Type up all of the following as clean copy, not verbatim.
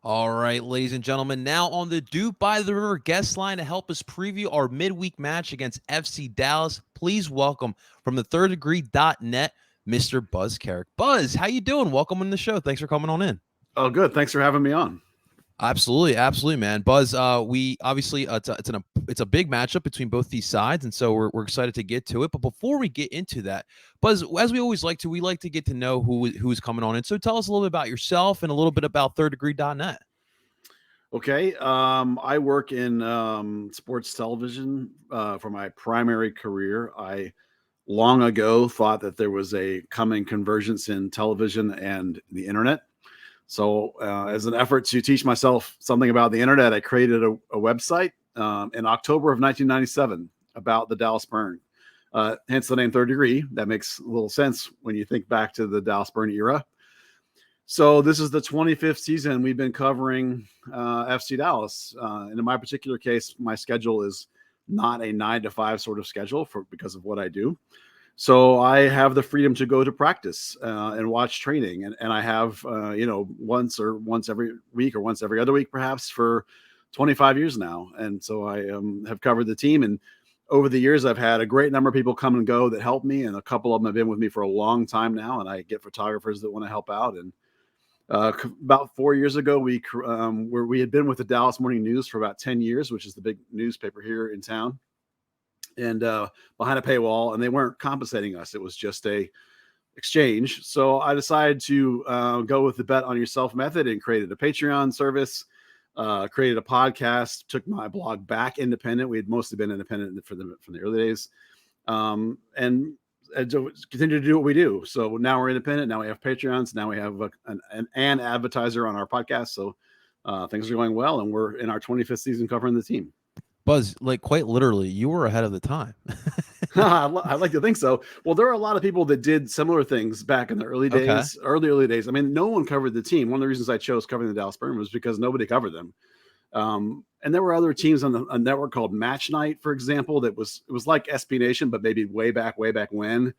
All right, ladies and gentlemen, now on the DOOP By The River guest line to help us preview our midweek match against FC Dallas. Please welcome from the thirddegree.net, Mr. Buzz Carrick. Buzz, how you doing? Welcome on the show. Thanks for coming on in. Oh, good. Thanks for having me on. Absolutely, man. Buzz, we obviously it's a big matchup between both these sides, and so we're excited to get to it. But before we get into that, Buzz, as we always like to, we like to get to know who's coming on. And so tell us a little bit about yourself and a little bit about thirddegree.net. Okay. I work in sports television for my primary career. I long ago thought that there was a coming convergence in television and the internet. So, as an effort to teach myself something about the internet, I created a website in October of 1997 about the Dallas Burn. Hence the name Third Degree. That makes a little sense when you think back to the Dallas Burn era. So this is the 25th season we've been covering FC Dallas. And in my particular case, my schedule is not a 9 to 5 sort of schedule because of what I do. So I have the freedom to go to practice and watch training. And I have, once every week or once every other week, perhaps, for 25 years now. And so I have covered the team. And over the years, I've had a great number of people come and go that help me. And a couple of them have been with me for a long time now. And I get photographers that want to help out. And about 4 years ago, we had been with the Dallas Morning News for about 10 years, which is the big newspaper here in town, and behind a paywall, and they weren't compensating us. It was just a exchange. So I decided to go with the bet on yourself method and created a Patreon service, created a podcast, took my blog back independent. We had mostly been independent from the early days, and continue to do what we do. So now we're independent. Now we have Patreons. Now we have an advertiser on our podcast. So things are going well, and we're in our 25th season covering the team. Buzz, like quite literally, you were ahead of the time. I like to think so. Well, there are a lot of people that did similar things back in the early days, early days. I mean, no one covered the team. One of the reasons I chose covering the Dallas Burn was because nobody covered them. And there were other teams on a network called Match Night, for example, it was like SB Nation, but maybe way back when.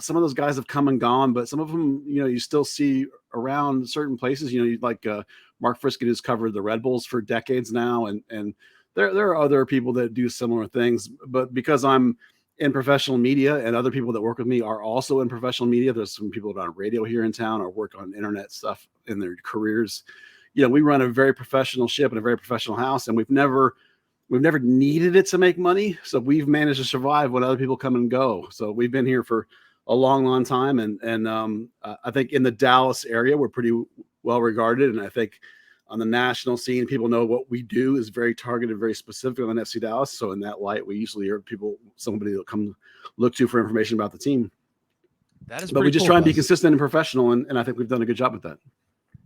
Some of those guys have come and gone, but some of them, you still see around certain places. Like Mark Friskin, who's covered the Red Bulls for decades now, and there are other people that do similar things. But because I'm in professional media and other people that work with me are also in professional media, there's some people that are on radio here in town or work on internet stuff in their careers. We run a very professional ship and a very professional house, and we've never needed it to make money. So we've managed to survive when other people come and go. So we've been here for a long time. And I think in the Dallas area, we're pretty well regarded. And I think on the national scene, people know what we do is very targeted, very specific on FC Dallas. So in that light, we usually hear somebody that'll come look to for information about the team. But we just try and be consistent and professional. And I think we've done a good job with that.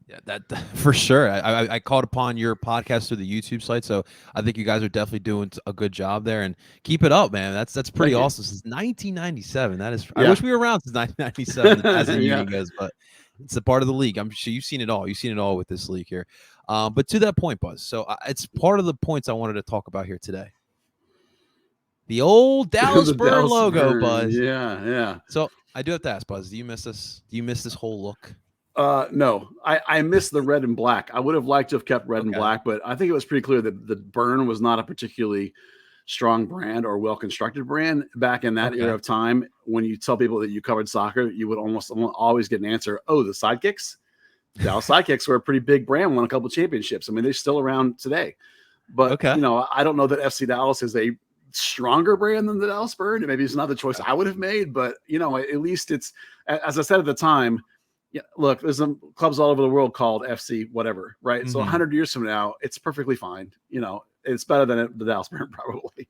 Yeah, that for sure. I called upon your podcast through the YouTube site, so I think you guys are definitely doing a good job there. And keep it up, man. That's pretty awesome. Since 1997, that is. Yeah. I wish we were around since 1997 as a union goes, but it's a part of the league. I'm sure you've seen it all. You've seen it all with this league here. But to that point, Buzz. So it's part of the points I wanted to talk about here today. The old Dallas Burn logo, Buzz. Yeah. So I do have to ask, Buzz. Do you miss this? Do you miss this whole look? No, I miss the red and black. I would have liked to have kept red and black, but I think it was pretty clear that the Burn was not a particularly strong brand or well-constructed brand back in that era of time. When you tell people that you covered soccer, you would almost always get an answer. Oh, the Sidekicks? The Dallas Sidekicks were a pretty big brand, won a couple of championships. I mean, they're still around today. But, I don't know that FC Dallas is a stronger brand than the Dallas Burn. Maybe it's not the choice I would have made, but, at least it's, as I said at the time, yeah, look, there's some clubs all over the world called FC whatever, right? Mm-hmm. So 100 years from now, it's perfectly fine. It's better than the Dallas Burn probably.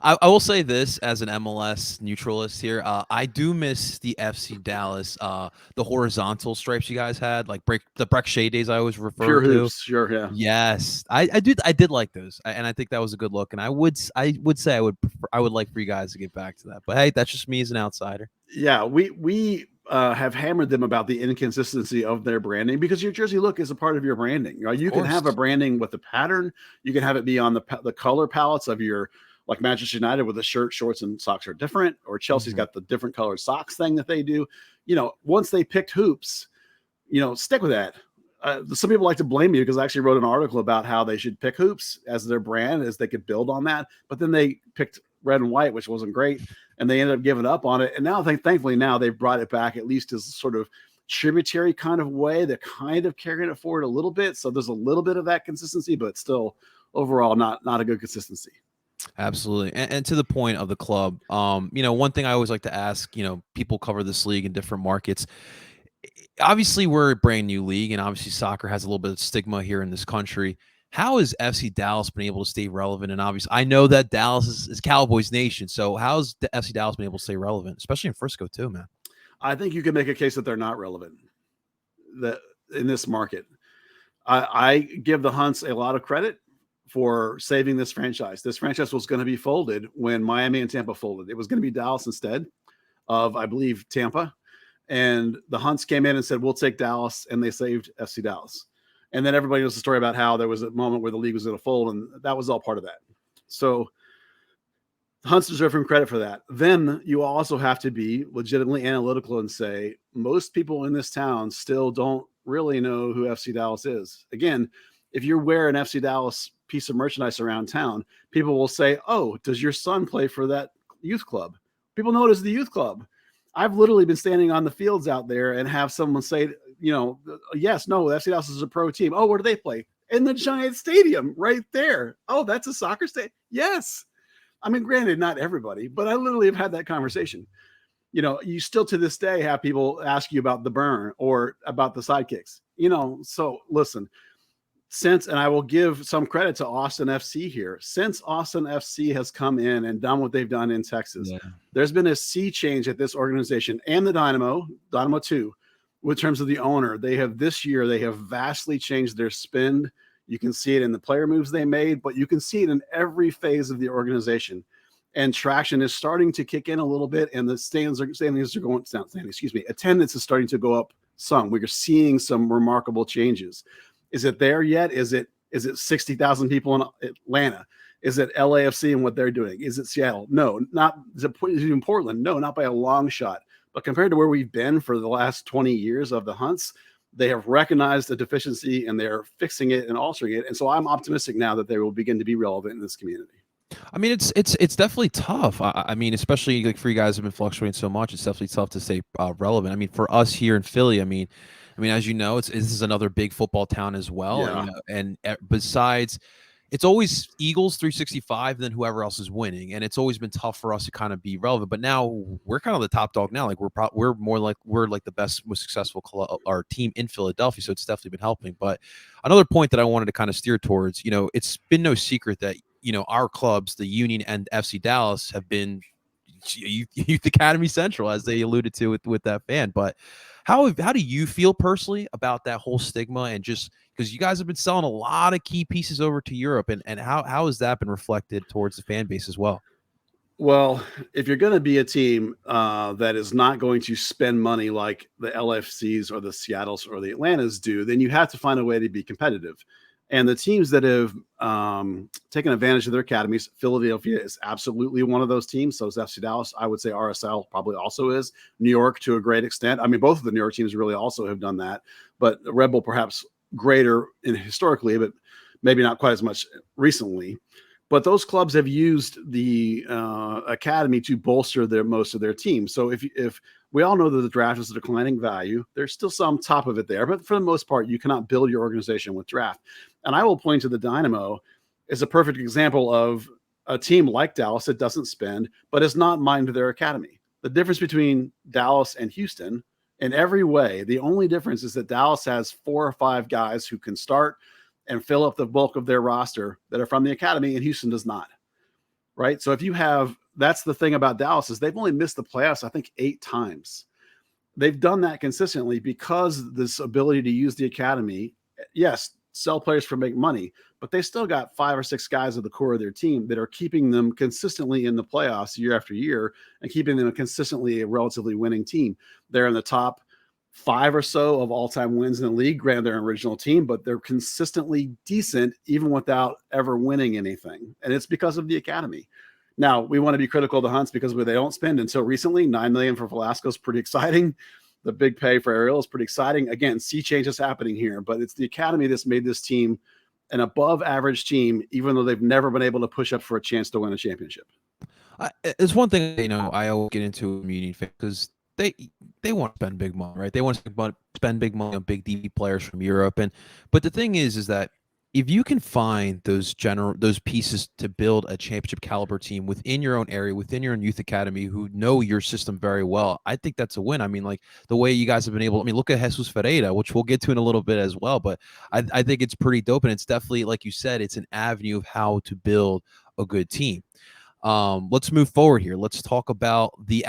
I will say this as an MLS neutralist here. I do miss the FC Dallas, the horizontal stripes you guys had, like the Breck Shea days I always refer Pure to. Hoops, sure, yeah. Yes, I did like those, and I think that was a good look. And I would say I would like for you guys to get back to that. But hey, that's just me as an outsider. Yeah, we have hammered them about the inconsistency of their branding because your jersey look is a part of your branding. You can have a branding with the pattern. You can have it be on the color palettes of your, like Manchester United with the shirt, shorts, and socks are different, or Chelsea's got the different colored socks thing that they do. Once they picked hoops, stick with that. some people like to blame me because I actually wrote an article about how they should pick hoops as their brand, as they could build on that. But then they picked red and white, which wasn't great, and they ended up giving up on it. And now, thankfully, now they've brought it back, at least as sort of tributary kind of way. They're kind of carrying it forward a little bit, so there's a little bit of that consistency, but still, overall, not a good consistency. Absolutely. And to the point of the club, one thing I always like to ask, people cover this league in different markets. Obviously, we're a brand new league, and obviously soccer has a little bit of stigma here in this country. How has FC Dallas been able to stay relevant? And obviously, I know that Dallas is Cowboys Nation. So how's the FC Dallas been able to stay relevant, especially in Frisco too, man? I think you can make a case that they're not relevant in this market. I give the Hunts a lot of credit for saving this franchise. This franchise was going to be folded when Miami and Tampa folded. It was going to be Dallas instead of, I believe, Tampa. And the Hunts came in and said, we'll take Dallas, and they saved FC Dallas. And then everybody knows the story about how there was a moment where the league was going to fold, and that was all part of that. So the Hunts deserve him credit for that. Then you also have to be legitimately analytical and say, most people in this town still don't really know who FC Dallas is. Again, if you wear an FC Dallas piece of merchandise around town, people will say, oh, does your son play for that youth club? People know it as the youth club. I've literally been standing on the fields out there and have someone say, yes, no, FC Dallas is a pro team. Oh, where do they play? In the Giant Stadium right there. Oh, that's a soccer stadium. Yes. I mean, granted, not everybody, but I literally have had that conversation. You still to this day have people ask you about the burn or about the sidekicks, so listen, and I will give some credit to Austin FC here. Since Austin FC has come in and done what they've done in Texas, there's been a sea change at this organization and the Dynamo 2, in terms of the owner. This year, they have vastly changed their spend. You can see it in the player moves they made, but you can see it in every phase of the organization. And traction is starting to kick in a little bit, and the attendance is starting to go up some. We're seeing some remarkable changes. Is it there yet? Is it 60,000 people in Atlanta? Is it LAFC and what they're doing? Is it Seattle? No, not. Is it even Portland? No, not by a long shot. But compared to where we've been for the last 20 years of the Hunts, they have recognized the deficiency and they're fixing it and altering it. And so I'm optimistic now that they will begin to be relevant in this community. I mean, it's definitely tough. I mean, especially like for you guys who have been fluctuating so much, it's definitely tough to stay relevant. I mean, for us here in Philly, I mean, as you know, this is another big football town as well. Yeah. And besides, it's always Eagles 365, and then whoever else is winning. And it's always been tough for us to kind of be relevant. But now we're kind of the top dog now. Like we're like the best, most successful our team in Philadelphia. So it's definitely been helping. But another point that I wanted to kind of steer towards, it's been no secret that our clubs, the Union and FC Dallas, have been Youth Academy Central, as they alluded to with that fan. But how do you feel personally about that whole stigma, and just because you guys have been selling a lot of key pieces over to Europe, and how has that been reflected towards the fan base as well? Well, if you're going to be a team that is not going to spend money like the LFCs or the Seattles or the Atlantas do, then you have to find a way to be competitive. And the teams that have taken advantage of their academies, Philadelphia is absolutely one of those teams. So is FC Dallas. I would say RSL probably also is. New York to a great extent. I mean, both of the New York teams really also have done that. But Red Bull perhaps greater historically, but maybe not quite as much recently. But those clubs have used the academy to bolster most of their teams. So if we all know that the draft is a declining value, there's still some top of it there. But for the most part, you cannot build your organization with draft. And I will point to the Dynamo as a perfect example of a team like Dallas that doesn't spend, but is not mined their academy. The difference between Dallas and Houston, in every way, the only difference is that Dallas has 4 or 5 guys who can start and fill up the bulk of their roster that are from the academy, and Houston does not. Right? So if you have, that's the thing about Dallas, is they've only missed the playoffs, I think, 8 times. They've done that consistently because this ability to use the academy, yes, sell players for make money, but they still got 5 or 6 guys at the core of their team that are keeping them consistently in the playoffs year after year and keeping them consistently a relatively winning team. They're in the top 5 or so of all-time wins in the league. Granted, they're an original team, but they're consistently decent even without ever winning anything. And it's because of the academy. Now, we want to be critical of the Hunts because they don't spend until recently. $9 million for Velasco is pretty exciting. the big pay for Ariel is pretty exciting. Again, sea change is happening here, but it's the academy that's made this team an above average team, even though they've never been able to push up for a chance to win a championship. It's one thing, I always get into Union fans because they want to spend big money, right? They want to spend big money on big DB players from Europe, but the thing is that if you can find those pieces to build a championship caliber team within your own area, within your own youth academy, who know your system very well, I think that's a win. I mean, like the way you guys have been able. I mean, look at Jesus Ferreira, which we'll get to in a little bit as well. But I think it's pretty dope, and it's definitely, like you said, it's an avenue of how to build a good team. Let's move forward here. Let's talk about the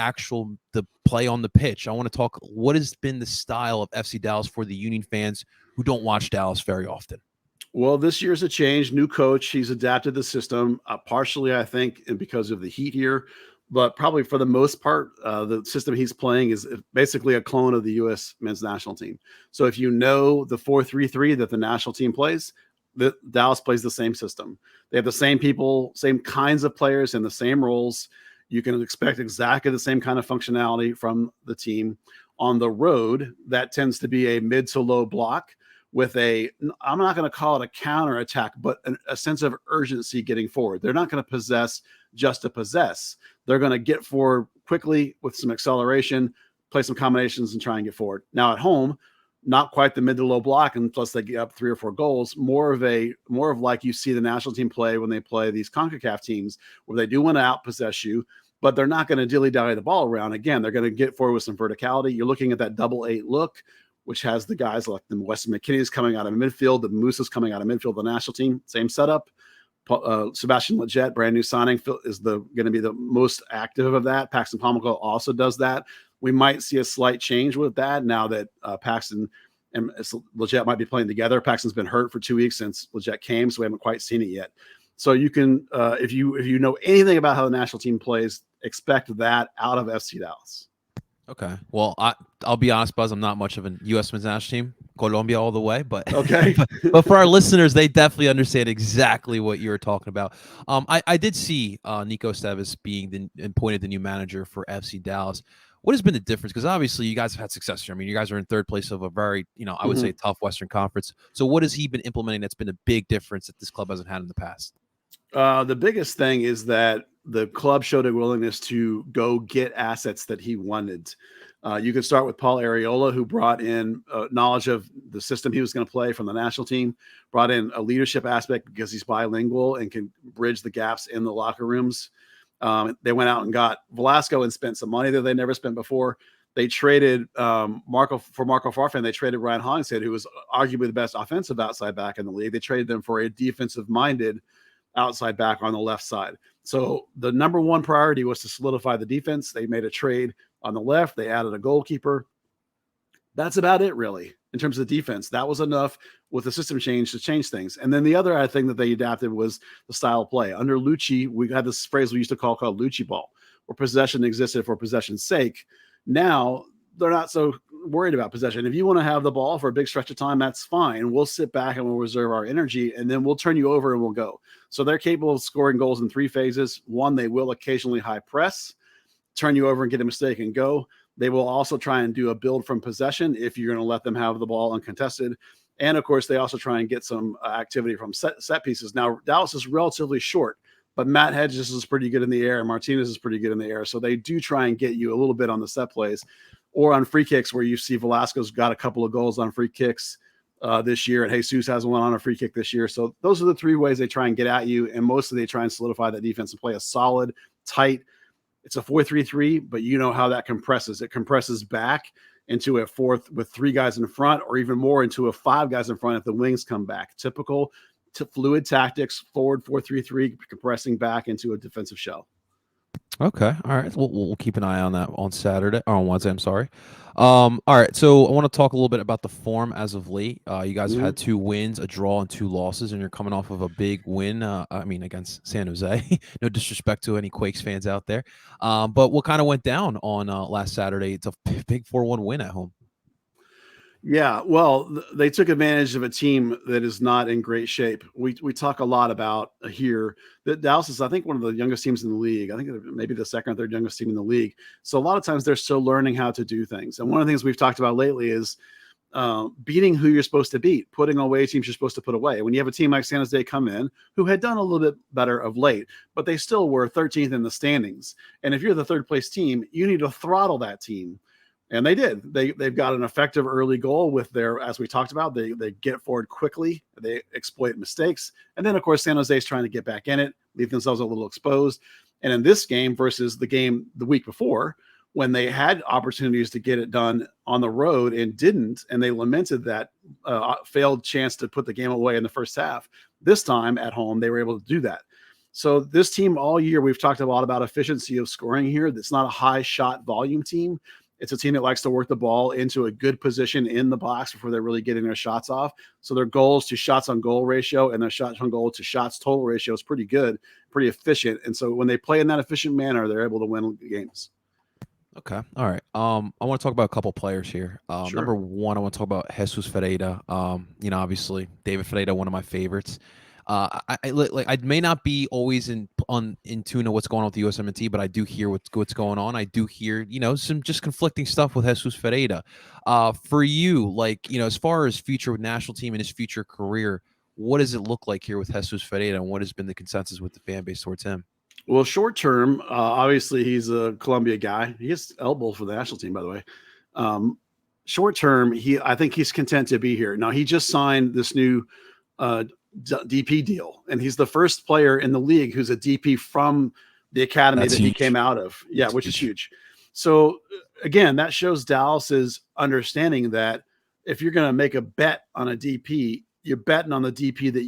play on the pitch. I want to talk what has been the style of FC Dallas for the Union fans who don't watch Dallas very often. Well, this year's a change. New coach. He's adapted the system partially, I think, and because of the heat here, but probably for the most part, the system he's playing is basically a clone of the U.S. men's national team. So if you know the 4-3-3 that the national team plays, Dallas plays the same system. They have the same people, same kinds of players in the same roles. You can expect exactly the same kind of functionality from the team. On the road, that tends to be a mid to low block with I'm not going to call it a counter attack, but a sense of urgency getting forward. They're not going to possess just to possess. They're going to get forward quickly with some acceleration, play some combinations, and try and get forward. Now at home, not quite the mid to low block, and plus they get up 3 or 4 goals. More of like you see the national team play when they play these CONCACAF teams, where they do want to outpossess you, but they're not going to dilly-dally the ball around. Again, they're going to get forward with some verticality. You're looking at that 8-8 look, which has the guys like the Weston McKinney's coming out of midfield, the Moose's coming out of midfield, the national team, same setup. Sebastian Lletget, brand new signing, is going to be the most active of that. Paxton Pommelko also does that. We might see a slight change with that now that Paxton and Lletget might be playing together. Paxton's been hurt for 2 weeks since Lletget came, so we haven't quite seen it yet. So you can, if you know anything about how the national team plays, expect that out of FC Dallas. Okay. Well, I'll be honest, Buzz. I'm not much of a U.S. men's national team. Colombia all the way, but okay. but for our listeners, they definitely understand exactly what you're talking about. I did see Nico Esteves being appointed the new manager for FC Dallas. What has been the difference? Because obviously you guys have had success here. I mean, you guys are in third place of a very, I would say tough Western Conference. So what has he been implementing that's been a big difference that this club hasn't had in the past? The biggest thing is that the club showed a willingness to go get assets that he wanted. You could start with Paul Arriola, who brought in knowledge of the system he was going to play from the national team, brought in a leadership aspect because he's bilingual and can bridge the gaps in the locker rooms. They went out and got Velasco and spent some money that they never spent before. They traded Marco Farfan. They traded Ryan Hollingshead, who was arguably the best offensive outside back in the league. They traded them for a defensive-minded outside back on the left side. So the number one priority was to solidify the defense. They made a trade on the left. They added a goalkeeper. That's about it, really, in terms of defense. That was enough with the system change to change things. And then the other thing that they adapted was the style of play. Under Lucci, we had this phrase we used to call Lucci ball, where possession existed for possession's sake. Now they're not so worried about possession. If you want to have the ball for a big stretch of time, that's fine. We'll sit back and we'll reserve our energy, and then we'll turn you over and we'll go. So they're capable of scoring goals in 3 phases. One, they will occasionally high press, turn you over and get a mistake and go. They will also try and do a build from possession if you're going to let them have the ball uncontested. And of course, they also try and get some activity from set pieces. Now, Dallas is relatively short, but Matt Hedges is pretty good in the air, and Martinez is pretty good in the air. So they do try and get you a little bit on the set plays or on free kicks, where you see Velasco's got a couple of goals on free kicks this year, and Jesus has one on a free kick this year. So those are the 3 ways they try and get at you, and mostly they try and solidify that defense and play a solid, tight. It's a 4-3-3, but you know how that compresses. It compresses back into a 4th with 3 guys in front, or even more into a 5 guys in front if the wings come back. Typical fluid tactics, forward 4-3-3, compressing back into a defensive shell. Okay. All right. We'll keep an eye on that on Saturday or on Wednesday. I'm sorry. All right. So I want to talk a little bit about the form as of late. You guys have had 2 wins, a draw, and 2 losses, and you're coming off of a big win. Against San Jose. No disrespect to any Quakes fans out there. But what kind of went down on last Saturday? It's a big 4-1 win at home. Yeah, well, they took advantage of a team that is not in great shape. We talk a lot about here that Dallas is, I think, one of the youngest teams in the league. I think maybe the second or third youngest team in the league. So a lot of times they're still learning how to do things. And one of the things we've talked about lately is beating who you're supposed to beat, putting away teams you're supposed to put away. When you have a team like San Jose come in, who had done a little bit better of late, but they still were 13th in the standings. And if you're the third place team, you need to throttle that team. And they did. They've got an effective early goal with their, as we talked about, they get forward quickly, they exploit mistakes, and then of course San Jose is trying to get back in it, leave themselves a little exposed. And in this game versus the game the week before, when they had opportunities to get it done on the road and didn't, and they lamented that failed chance to put the game away in the first half, this time at home they were able to do that. So this team all year, we've talked a lot about efficiency of scoring here. It's not a high shot volume team. It's a team that likes to work the ball into a good position in the box before they're really getting their shots off. So their goals to shots on goal ratio and their shots on goal to shots total ratio is pretty good, pretty efficient. And so when they play in that efficient manner, they're able to win games. Okay. All right. I want to talk about a couple players here. Sure. Number one, I want to talk about Jesus Ferreira. Obviously David Ferreira, one of my favorites. I may not be always in tune to what's going on with the USMNT, but I do hear what's going on. I do hear some just conflicting stuff with Jesus Ferreira. For you, as far as future with national team and his future career, what does it look like here with Jesus Ferreira, and what has been the consensus with the fan base towards him? Well, short term, obviously he's a Columbia guy. He is eligible for the national team, by the way. Short term, I think he's content to be here. Now he just signed this new DP deal, and he's the first player in the league who's a DP from the academy that he came out of. Yeah, which is huge. So again, that shows Dallas's understanding that if you're going to make a bet on a DP, you're betting on the DP that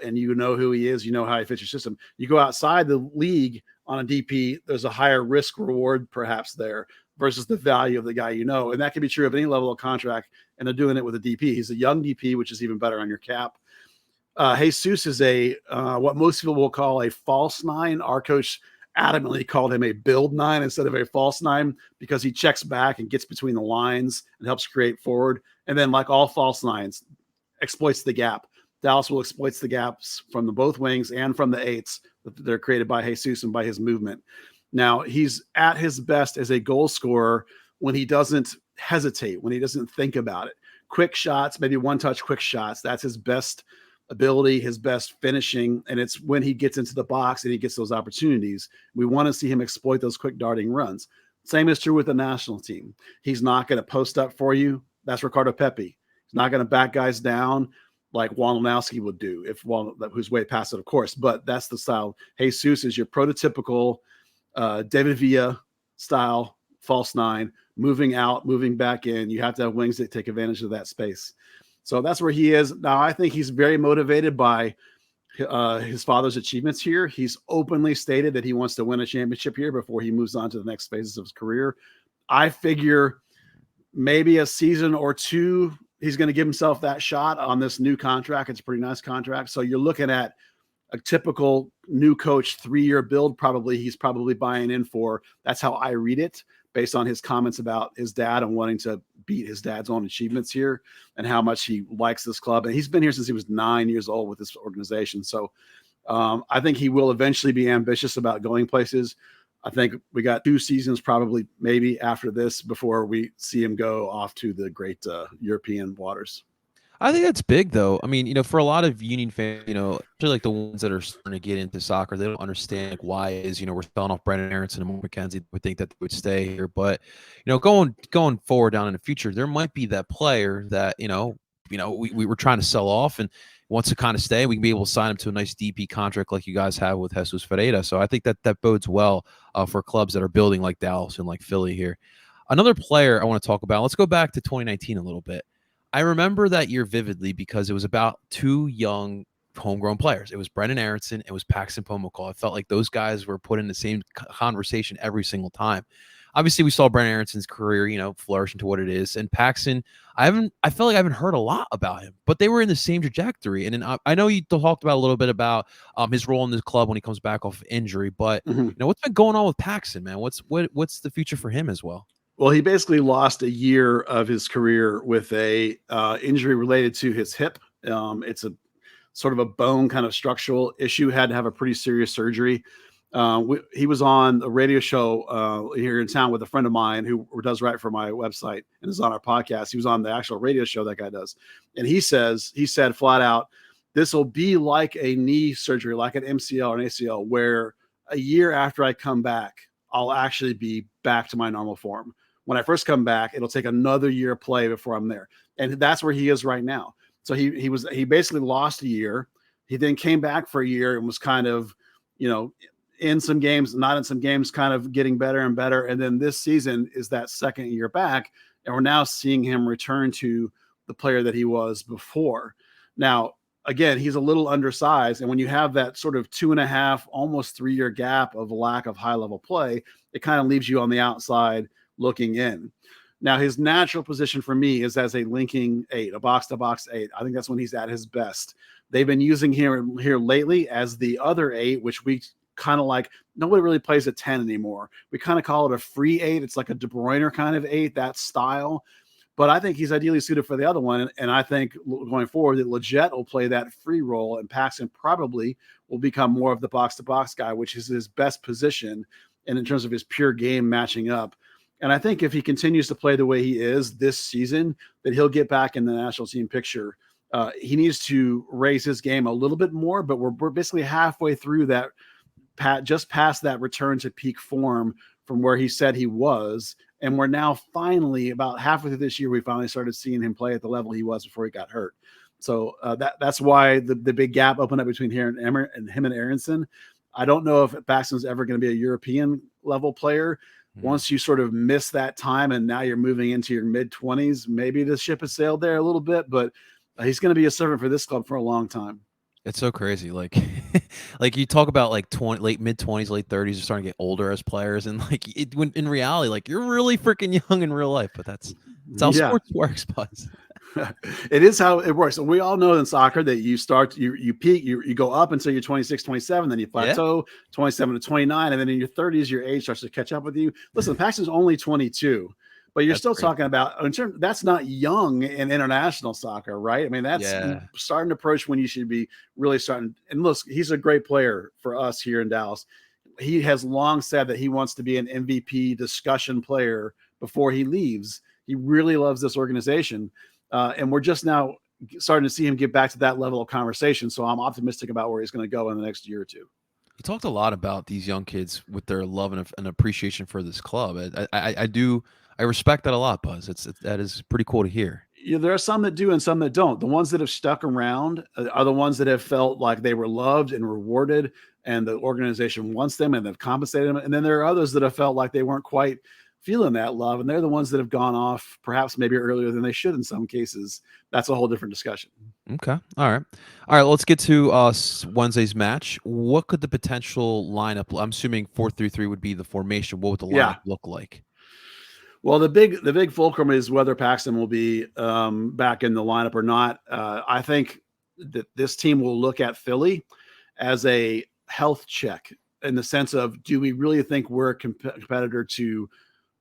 and you know who he is, you know how he fits your system. You go outside the league on a DP, there's a higher risk reward perhaps there versus the value of the guy and that can be true of any level of contract, and they're doing it with a DP. He's a young DP, which is even better on your cap. Jesus is a what most people will call a false nine. Our coach adamantly called him a build nine instead of a false nine because he checks back and gets between the lines and helps create forward. And then, like all false nines, exploits the gap. Dallas will exploit the gaps from the both wings and from the eights that they're created by Jesus and by his movement. Now, he's at his best as a goal scorer when he doesn't hesitate, when he doesn't think about it. Quick shots, maybe one-touch quick shots. That's his best ability, his best finishing, and it's when he gets into the box and he gets those opportunities. We want to see him exploit those quick darting runs. Same is true with the national team. He's not going to post up for you. That's Ricardo Pepi. He's not going to back guys down like Wondolowski would do, who's way past it, of course, but that's the style. Jesus is your prototypical David Villa style false nine, moving out, moving back in. You have to have wings that take advantage of that space. So that's where he is. Now, I think he's very motivated by his father's achievements here. He's openly stated that he wants to win a championship here before he moves on to the next phases of his career. I figure maybe a season or two, he's going to give himself that shot on this new contract. It's a pretty nice contract. So you're looking at a typical new coach 3-year build. He's probably buying in for. That's how I read it, based on his comments about his dad and wanting to beat his dad's own achievements here and how much he likes this club. And he's been here since he was 9 years old with this organization. So I think he will eventually be ambitious about going places. I think we got 2 seasons probably maybe after this before we see him go off to the great European waters. I think that's big, though. I mean, for a lot of Union fans, especially like the ones that are starting to get into soccer, they don't understand like why it is, we're selling off Brennan Erickson and Mark McKenzie. Would think that they would stay here, but going forward down in the future, there might be that player that we were trying to sell off and wants to kind of stay. We can be able to sign him to a nice DP contract like you guys have with Jesus Ferreira. So I think that bodes well for clubs that are building like Dallas and like Philly here. Another player I want to talk about. Let's go back to 2019 a little bit. I remember that year vividly because it was about 2 young homegrown players. It was Brennan Erickson. It was Paxton Pomykal. I felt like those guys were put in the same conversation every single time. Obviously, we saw Brennan Erickson's career, flourish into what it is. And Paxton, I felt like I haven't heard a lot about him, but they were in the same trajectory. And then I know you talked about a little bit about his role in the club when he comes back off injury, but what's been going on with Paxton, man? What's the future for him as well? Well, he basically lost a year of his career with a injury related to his hip. It's a sort of a bone kind of structural issue. Had to have a pretty serious surgery. He was on a radio show here in town with a friend of mine who does write for my website and is on our podcast. He was on the actual radio show that guy does. And he said flat out, this will be like a knee surgery, like an MCL or an ACL, where a year after I come back, I'll actually be back to my normal form. When I first come back, it'll take another year of play before I'm there. And that's where he is right now. So he basically lost a year. He then came back for a year and was kind of, in some games, not in some games, kind of getting better and better. And then this season is that second year back. And we're now seeing him return to the player that he was before. Now, again, he's a little undersized. And when you have that sort of 2.5, almost 3-year gap of a lack of high level play, it kind of leaves you on the outside looking in. Now, his natural position for me is as a linking 8, a box to box 8. I think that's when he's at his best. They've been using him here lately as the other 8, which we kind of like. Nobody really plays a 10 anymore. We kind of call it a free 8. It's like a De Bruyne kind of 8, that style. But I think he's ideally suited for the other one. And I think going forward that Leggett will play that free role and Paxton probably will become more of the box-to-box guy, which is his best position. And in terms of his pure game matching up. And I think if he continues to play the way he is this season, that he'll get back in the national team picture. He needs to raise his game a little bit more, but we're basically halfway through that, just past that return to peak form from where he said he was. And we're now finally about halfway through this year, we finally started seeing him play at the level he was before he got hurt. So that's why the big gap opened up between here and him and Aronson. I don't know if Paxton's ever going to be a European level player. Once you sort of miss that time and now you're moving into your mid-20s, maybe the ship has sailed there a little bit, but he's going to be a servant for this club for a long time. It's so crazy. Like, like you talk about like mid-20s, late 30s, you're starting to get older as players. And like when in reality, like you're really freaking young in real life, but that's how sports works, Buzz. It is how it works. And we all know in soccer that you start, you peak, you go up until you're 26, 27, then you plateau 27 to 29. And then in your 30s, your age starts to catch up with you. Listen, Paxton's only 22, but you're still talking about, that's not young in international soccer, right? I mean, that's starting to approach when you should be really starting. And look, he's a great player for us here in Dallas. He has long said that he wants to be an MVP discussion player before he leaves. He really loves this organization. And we're just now starting to see him get back to that level of conversation. So I'm optimistic about where he's going to go in the next year or two. You talked a lot about these young kids with their love and appreciation for this club. I respect that a lot, Buzz. That is pretty cool to hear. There are some that do and some that don't. The ones that have stuck around are the ones that have felt like they were loved and rewarded and the organization wants them and they've compensated them. And then there are others that have felt like they weren't quite feeling that love. And they're the ones that have gone off perhaps maybe earlier than they should in some cases. That's a whole different discussion. Okay. All right. Let's get to Wednesday's match. What could the potential lineup, I'm assuming 4-3-3 would be the formation. What would the lineup look like? Well, the big fulcrum is whether Paxton will be back in the lineup or not. I think that this team will look at Philly as a health check in the sense of, do we really think we're a competitor to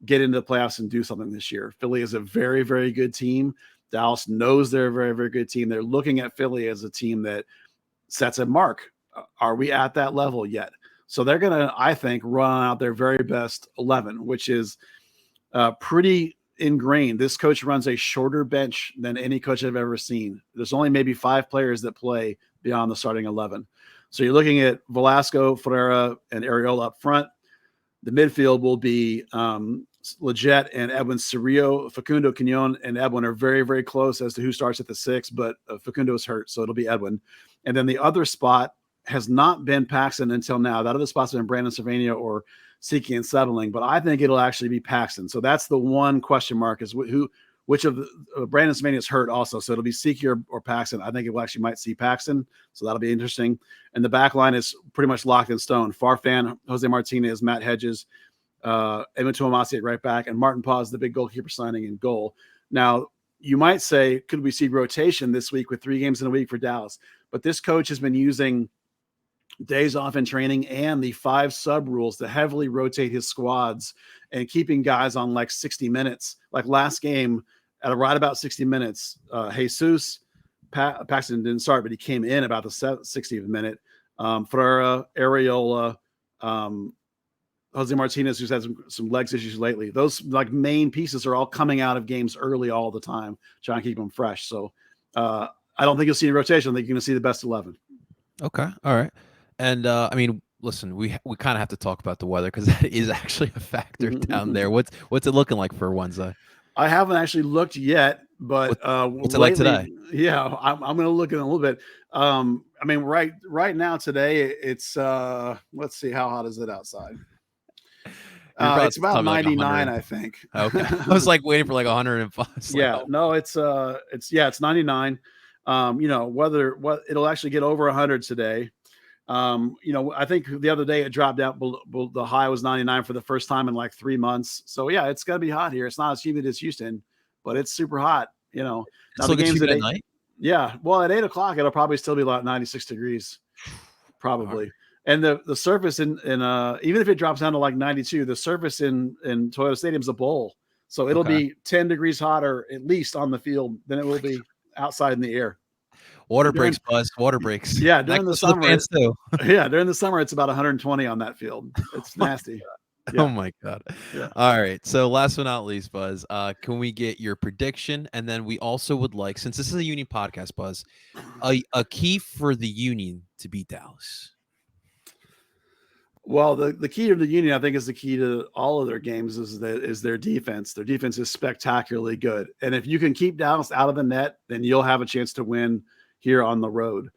get into the playoffs and do something this year? Philly is a very, very good team. Dallas knows they're a very, very good team. They're looking at Philly as a team that sets a mark. Are we at that level yet? So they're going to, I think, run out their very best 11, which is pretty ingrained. This coach runs a shorter bench than any coach I've ever seen. There's only maybe 5 players that play beyond the starting 11. So you're looking at Velasco, Ferreira, and Areola up front. The midfield will be Leggett and Edwin Cerrillo. Facundo Quignon and Edwin are very, very close as to who starts at the 6, but Facundo is hurt, so it'll be Edwin. And then the other spot has not been Paxton until now. That other spot's been Brandon Cervania or Siki and Settling, but I think it'll actually be Paxton. So that's the one question mark is which of the Brandon Cervania is hurt also. So it'll be Siki or Paxton. I think it will actually might see Paxton. So that'll be interesting. And the back line is pretty much locked in stone. Farfan, Jose Martinez, Matt Hedges, Evan Tuamasi at right back, and Martin Paz, the big goalkeeper signing in goal. Now, you might say, could we see rotation this week with 3 games in a week for Dallas? But this coach has been using days off in training, and the 5 sub rules to heavily rotate his squads and keeping guys on like 60 minutes. Like last game at right about 60 minutes, Jesus Paxton didn't start, but he came in about the 60th minute. Ferreira, Areola, Jose Martinez, who's had some legs issues lately. Those like main pieces are all coming out of games early all the time, trying to keep them fresh. So I don't think you'll see a rotation. I think you're going to see the best 11. Okay. All right. And I mean, listen, we kind of have to talk about the weather because that is actually a factor down there. What's it looking like for Wednesday? I haven't actually looked yet, but what's it like today? Yeah, I'm going to look in a little bit. I mean, right now today it's let's see, how hot is it outside? It's about 99, like I think. Okay, I was like waiting for like 105. Yeah, no, it's 99. Whether it'll actually get over 100 today. I think the other day it dropped out. The high was 99 for the first time in like 3 months. So yeah, it's gonna be hot here. It's not as humid as Houston, but it's super hot. Now the game's at night. Yeah, well, at 8 o'clock it'll probably still be like 96 degrees, probably. And the surface in even if it drops down to like 92, the surface in Toyota Stadium is a bowl, so it'll be 10 degrees hotter at least on the field than it will be outside in the air. Water breaks, Buzz. Water breaks. Yeah, during the summer. Yeah, during the summer it's about 120 on that field. It's nasty. Yeah. Oh my God. Yeah. All right. So last but not least, Buzz, can we get your prediction? And then we also would like, since this is a Union podcast, Buzz, a key for the Union to beat Dallas. Well, the key to the Union, I think, is the key to all of their games is their defense. Their defense is spectacularly good. And if you can keep Dallas out of the net, then you'll have a chance to win here on the road.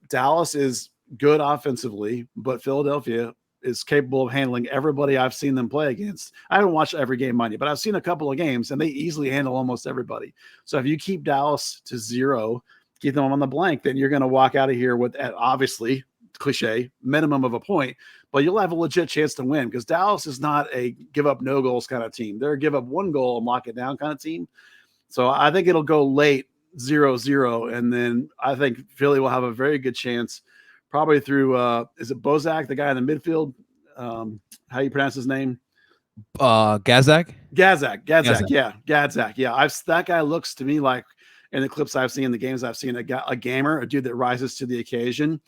Dallas is good offensively, but Philadelphia is capable of handling everybody I've seen them play against. I haven't watched every game, mind you, but I've seen a couple of games, and they easily handle almost everybody. So if you keep Dallas to 0, keep them on the blank, then you're going to walk out of here with, obviously, cliche, minimum of a point, but you'll have a legit chance to win because Dallas is not a give up no goals kind of team. They're a give up 1 goal and lock it down kind of team. So I think it'll go late 0-0. And then I think Philly will have a very good chance probably through, is it Bozak, the guy in the midfield? How you pronounce his name? Gazak. Yeah. Gazak. Yeah. That guy looks to me like, in the clips I've seen, the games I've seen, a gamer, a dude that rises to the occasion.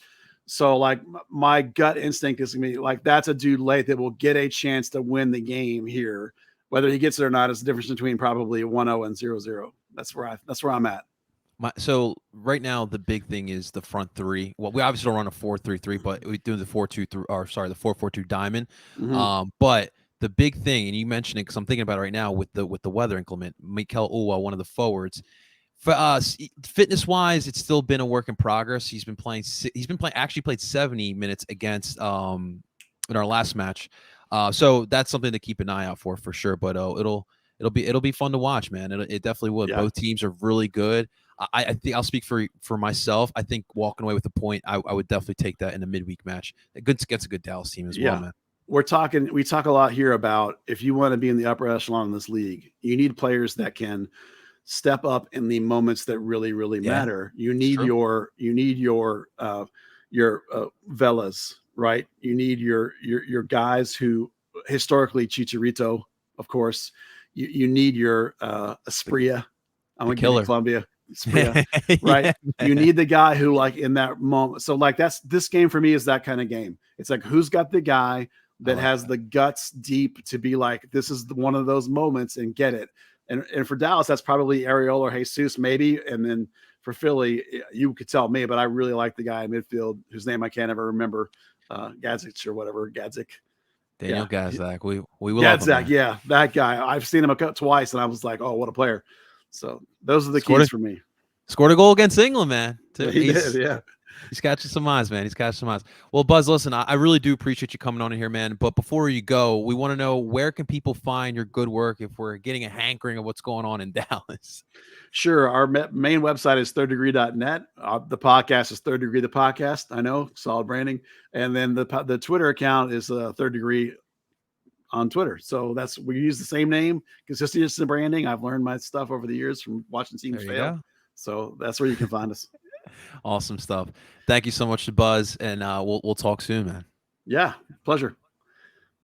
So, like, my gut instinct is going to be like, that's a dude late that will get a chance to win the game here. Whether he gets it or not is the difference between probably 1-0 and 0-0. That's where I'm at. So right now, the big thing is the front three. Well, we obviously don't run a 4-3-3, but we do the 4-2-3, or sorry, the 4-4-2 diamond. Mm-hmm. But the big thing, and you mentioned it because I'm thinking about it right now with the weather inclement, Mikel Uwa, one of the forwards. For us, fitness wise, it's still been a work in progress. He's played 70 minutes against in our last match. So that's something to keep an eye out for sure. But it'll be fun to watch, man. It definitely will. Yeah. Both teams are really good. I think I'll speak for myself. I think walking away with a point, I would definitely take that in a midweek match. It gets a good Dallas team as well, man. We talk a lot here about if you want to be in the upper echelon in this league, you need players that can step up in the moments that really, really matter. You need your Velas, right? You need your guys who historically Chicharito, of course. You need your Asprilla. I'm gonna give Columbia. Asprilla, right? You need the guy who, like, in that moment. So, like, this game for me is that kind of game. It's like, who's got the guy that has the guts deep to be like, this is one of those moments and get it. And for Dallas, that's probably Areola or Jesus, maybe. And then for Philly, you could tell me, but I really like the guy in midfield whose name I can't ever remember, Gadzik or whatever, Gadzik. Daniel Gazak. We will Gazak, love him, yeah, that guy. I've seen him twice, and I was like, oh, what a player. So those are the keys for me. Scored a goal against England, man. He did, yeah. He's catching some eyes, man. Well, Buzz, listen, I really do appreciate you coming on in here, man. But before you go, we want to know, where can people find your good work if we're getting a hankering of what's going on in Dallas? Sure. Our main website is thirddegree.net. The podcast is Third Degree the Podcast. I know, solid branding. And then the Twitter account is Third Degree on Twitter. So we use the same name, consistency in branding. I've learned my stuff over the years from watching teams fail. So that's where you can find us. Awesome stuff. Thank you so much to Buzz, and we'll talk soon, man. Yeah, pleasure.